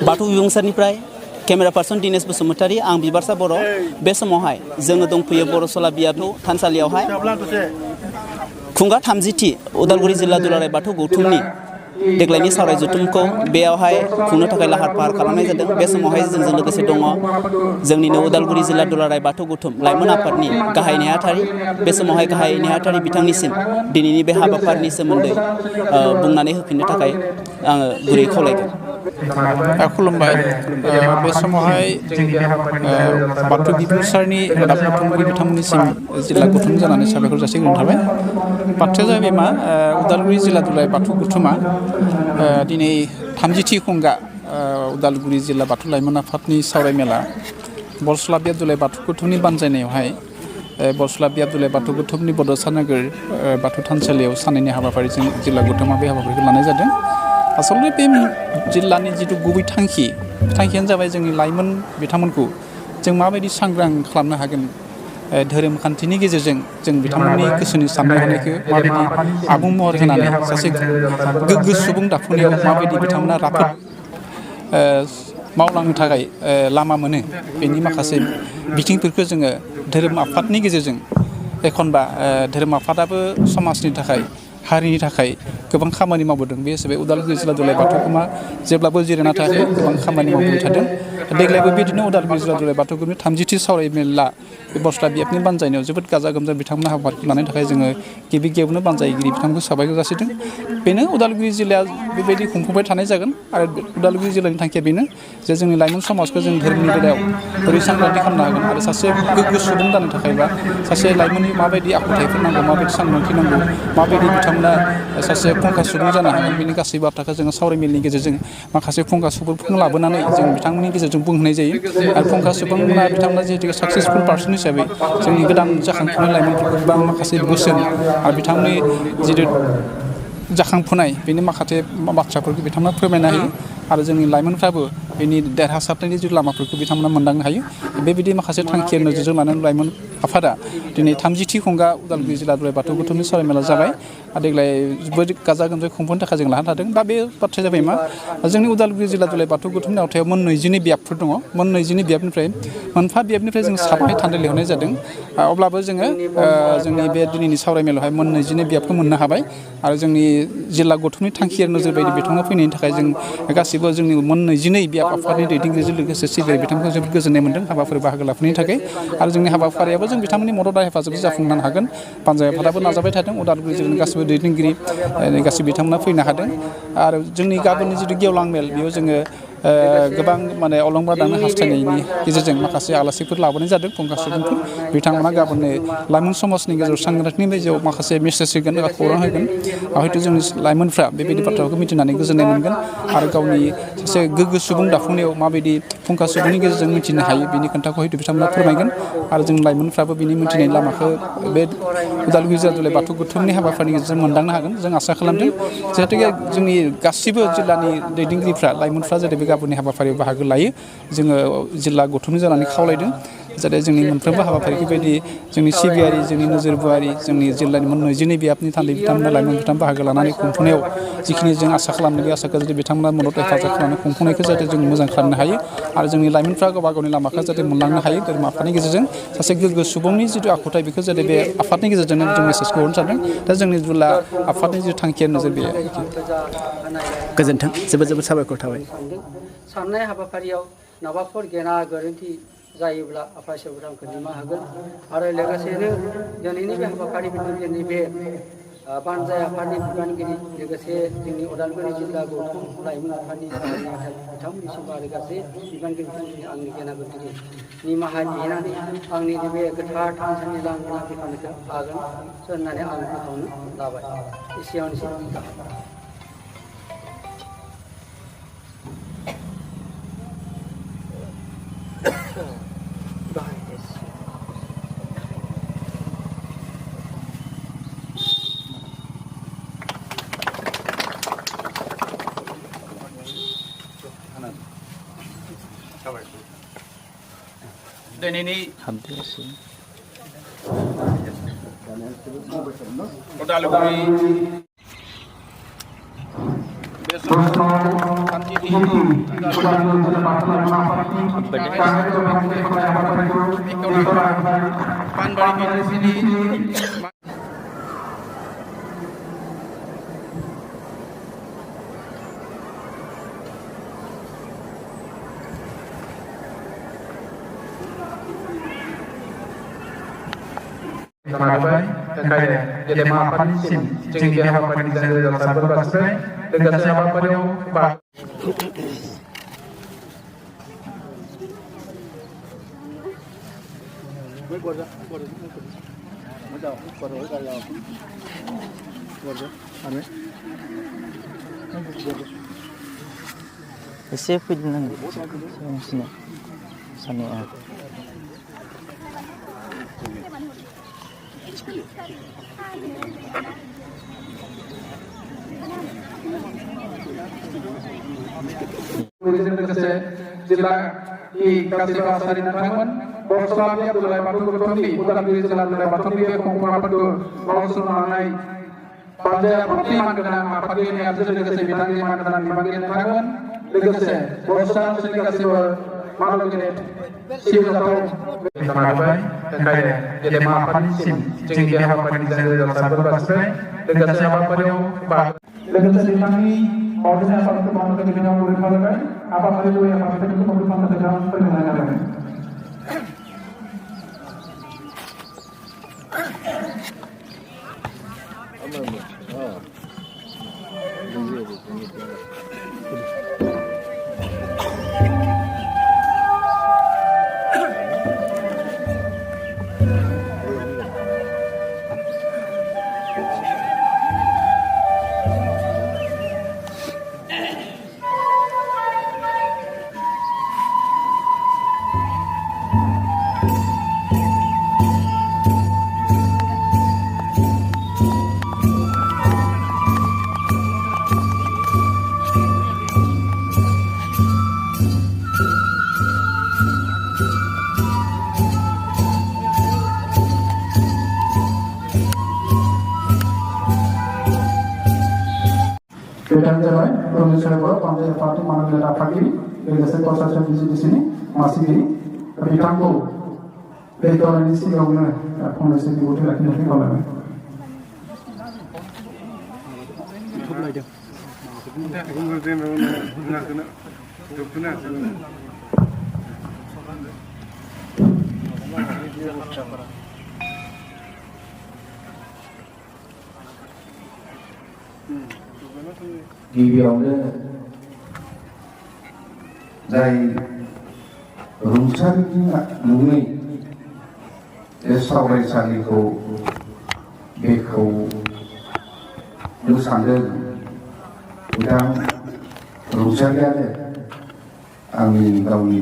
बाथौ बिबुंसारनिफ्राय camera person Dinesh Basumatary आं बिबारसा बर' बे समावहाय जोङो दंफैयो बर'सला बियाबनि थानसालियावहाय खुंगा 30थि उदालगुरि जिल्ला दुलाराय बाथौ गौथुमनि देग्लायनि सावराय जथुमखौ बेयावहाय खुंनो थाखाय लाहार फाहार खालामनाय जादों। बे समावहाय जोंजों लोगोसे दङ जोंनिनो उदालगुरि जिल्ला दुलाराय बाथौ गौथुम लाइमोन आफादनि गाहाय नेहाथारि। बे समावहाय गाहाय नेहाथारि बिथांनिसिम दिनैनि बे हाबाफारिनि सोमोन्दै बुंनानै होफिननो थाखाय आङो गुरै खावलायगोन। खुलुमबाय। बे समावहाय बाथौ बिबुंसारनि रादाब बुथुमगिरि बिथांमोननिसिम जिल्ला गौथुम जानानै साबायखर जासिग्रोनाय थाबाय। बाथ्राया जाहैबाय मा उदालगुरि जिल्ला दुलाराय बाथौ गौथुमा दिनै 30थि खुंगा उदालगुरि जिल्ला बाथौ लाइमोन आफादनि सावरायमेला बरसला बियाब दुलाराय बाथौ गौथुमनि बानजायनायावहाय बरसला बियाब दुलाराय बाथौ गौथुमनि बड'सा नोगोर बाथौ थानसालियाव साननैनि हाबाफारिजों जिल्ला गौथुमा बे हाबाफारिखौ लानाय जादों। आसलथे बे जिल्लानि जिथु गुबै थांखियानो जाबाय जोंनि लाइमोन बिथांमोनखौ जों माबायदि सांग्रां खालामनो हागोन, धोरोम खान्थिनि गेजेरजों जों बिथांमोननि गोसोनि साननाय हनायखौ माबायदि आबुं महर होनानै सासे गोग्गो सुबुं दाफुंनायाव माबायदि बिथांमोना राफोद मावलांनो थाखाय लामा मोनो, बेनि माखासे बिथिंफोरखौ जोङो धोरोम आफादनि गेजेरजों एखनबा धोरोम आफादाबो समाजनि थाखाय हारिनि थाखाय गोबां खामानि मावबोदों। बे हिसाबै उदालगुरि जिल्ला दुलाराय बाथौ गौथुमा जेब्लाबो जिरायना थायाखै, गोबां खामानि मावबोबाय थादों। देग्लायबो बेबायदिनो उदालगुरि जिल्ला दुलाराय बाथौ गौथुमनि 30थि सावरायमेला बे बरसला बियाबनि बानजायनायाव जोबोद गाजा गोमजा बिथांमोनहा हाबाफारिखौ लानायनि थाखाय जोङो गिबि गिबियावनो बानजायगिरि बिथांमोनखौ साबायखर जासिदों। बेनो उदालगुरि जिल्लाया बेबायदि खुंफुंबाय थानाय जागोन आरो उदालगुरि जिल्लानि थांखिया बेनो जे जोंनि लाइमोन समाजखौ जों धोरोमनि बेलायाव बोरै सांग्रांथि खालामनो हागोन आरो सासे गोग्गो सुबुं जानो थाखायबा सासे लाइमोननि माबायदि आखुथायफोर नांगौ, माबायदि सांग्रांथि नांगौ, माबायदि बिथांमोना सासे फुंखा सुबुं जानो हागोन, बेनि गासै बाथ्राखौ जोङो सावरायमेलनि गेजेरजों माखासे फुंखा सुबुंफोरखौ लाबोनानै जों बिथांमोननि गेजेरजों बुंहोनाय जायो। आरो फुंखा सुबुंना बिथांमोना जिहेतु साक्सेसफुल पार्सन हिसाबै जोंनि गोदान जाखांफुनाय लाइमोनफोरखौ गोबां माखासे बोसोन आरो बिथांमोननि जिथु जाखांफुनाय बेनि माखासे बाथ्राफोरखौ बिथांमोना फोरमायनो हायो आरो जोंनि लाइमोनफ्राबो बेनि देरहासारनायनि जिथु लामाफोरखौ बिथांमोना मोनदांनो हायो। बेबायदि माखासे थांखि नोजोरजों लानानै लाइमोन आफादा दिनै 30थि खुंगा उदालगुरि जिल्ला दुलाराय बाथौ गौथुमनि सावरायमेला जाबाय। देग्लाय जोबोद गाजा गोमजायै खुंफुंनो थाखाय जों लाना थादों। दा बे बाथ्राया जाबाय मा जोंनि उदालगुरि जिल्ला दुलाराय बाथौ गौथुमनि आवथायाव मोन 22 बियाबफोर दङ। मोन 22 बियाबनिफ्राय मोनफा बियाबनिफ्राय जों 7 थान्दै लिंहरनाय जादों। अब्लाबो जोङो जोंनि बे दिनैनि सावरायमेलावहाय मोन 22 बियाबखौ मोननो हाबाय आरो जोंनि जिल्ला गौथुमनि थांखिया नोजोर बायदि बिथांमोना फैनायनि थाखाय जों गासिबो जोंनि मोन 22 बियाब आफादनि दैदेनगिरिजों लोगोसे सिबियारि बिथांमोनखौ जोबोद गोजोननाय मोनदों हाबाफारि बाहागो लाफैनायनि थाखाय। आरो जोंनि हाबाफारियाबो जों बिथांमोननि मदद आरो हेफाजाबजों जाफुंनो हागोन। बानजाय आफादाबो नाजाबाय थादों। उदालगुरि जिल्लानि गासिबो दैदेनगिरि गासिबो बिथांमोना फैनो हादों आरो जोंनि गाबोननि जिथु गेवलां मेल बेयाव जोङो गोबां माने अलंबार दाननो हास्थायनायनि गेजेरजों माखासे आलासिफोर लाबोनाय जादों, फुंखा सुबुंफोर बिथांमोना गाबोननो लाइमोन समाजनि गेजेराव सांग्रांथिनि गेजेराव माखासे मेसेज होगोन एबा खौरां होगोन। हयथ' जोंनि लाइमोनफ्रा बेबायदि बाथ्राखौ मिथिनानै गोजोननाय मोनगोन आरो गावनि सासे गोग्गो सुबुं दाफुंनायाव माबायदि फुंखा सुबुंनि गेजेरजों मिथिनो हायो बेनि खोथाखौ हयथ' बिथांमोना फोरमायगोन आरो जों लाइमोनफ्राबो बिनि मिथिनायनि लामाखौ बे उदालगुरि जिल्ला दुलाराय बाथौ गौथुमनि हाबाफारिनि गेजेरजों मोनदांनो हागोन जों आसा खालामदों। जिहेतु जोंनि गासिबो जिल्लानि दैदेनगिरिफ्रा लाइमोनफ्रा जाहाथे बे गाबोननि हाबाफारियाव बाहागो लायो, जोङो जिल्ला गौथुमनि जानानै खावलायदों। जाहाथे जोंनि मोनफ्रोमबो हाबाफारिखौ बायदि जोंनि सिबियारि, जोंनि नोजोरबोआरि, जोंनि जिल्लानि मोन 22 बियाबनि थान्दै बिथांमोना लाइमोन बिथांमोना बाहागो लानानै खुंफुंनायाव जिखिनि जों आसा खालामदों बे आसाखौ जुदि बिथांमोना मदद हेफाजाब खालामनानै खुंफुंनायखौ जाहाथे जों मोजां खालामनो हायो आरो जोंनि लाइमोनफ्रा गावबा गावनि लामाखौ जाहाथे मोनलांनो हायो धोरोम आफादनि गेजेरजों सासे गोग्गो सुबुंनि जिथु आखुथाय बेखौ जाहाथे बे आफादनि गेजेरजोंनो जों मेसेजखौ हरनो सानदों। दा जोंनि जिल्ला आफादनि जिथु थांखिया नोजोर बेयो। गोजोन्थों, जोबोद जोबोद साबायखर थाबाय। साननाय हाबाफारियाव माबाफोर गेना गोरोन्थि जायोब्ला आफा इसोर आंखौ निमाहा होगोन आरो लोगोसेनो दिनैनि बे हाबाफारिफोरनि जोंनि बे बानजाय आफादनि बिबानगिरि लोगोसे जोंनि उदालगुरि जिल्ला गौथुम लाइमोन आफादनि गाहाय नेहाथारि बिथांमोननिसिम आरो गासै बिबानगिरि बिथांमोननि आंनि गेना गोरोन्थिखौ निमाहा बिनानै आंनि नैबे गोथार थानसालिनि लांगोना बिखानिखौ हागोन होननानै आं फोसावनो लाबाय। एसेयावनोसै। दिनैनि उदालगुरि बे Panbari di sini. Terbaik, terkait jadi maafkan sim, jadi dia apa di dalam sabar pasrai, dengan siapa pada bah. Siapa di nang sini sana ya. लोगोसे जिल्ला गासैबो आसारि नोंथांमोन बरसलामि दुलाय बाथौ गौथुमनि उदालगुरि जिल्ला दुलाय बाथौनि खुंफुं आफादखौ मावसोमनानै पान्जाब पार्टी मानगोनां आफादगिरि आरजों लोगोसे बिथांनि मानगोनां बिबानगिरि नोंथांमोन लोगोसे बरसलाम ओनसोलनि गासैबो मानगोनां सिबिजाथाव terbaik, terkait jadi maafkan sim, jadi dia apa di dalam sabar pasrai, dengan siapa pada bah. Legacy kami Ordinary Party Commander के बिना उड़े खा लगाए आप हमारे जो यहाँ पार्टी को मौजूद मानते हैं हम पर बनाया जा रहा है Kemudian jalan, Indonesia Barat, Pantai Parti Managil Afagiri, Legacy Konsorsium di sini masih ini, tapi tangguh, dari tahun ini sih orang Kongres di Bukit lagi nanti kalau गिबियावनो जाय रुंसारिनि मुङै बे सावरायसालिखौ बेखेवनो सानदों बिथां रुंसारियानो आंनि गावनि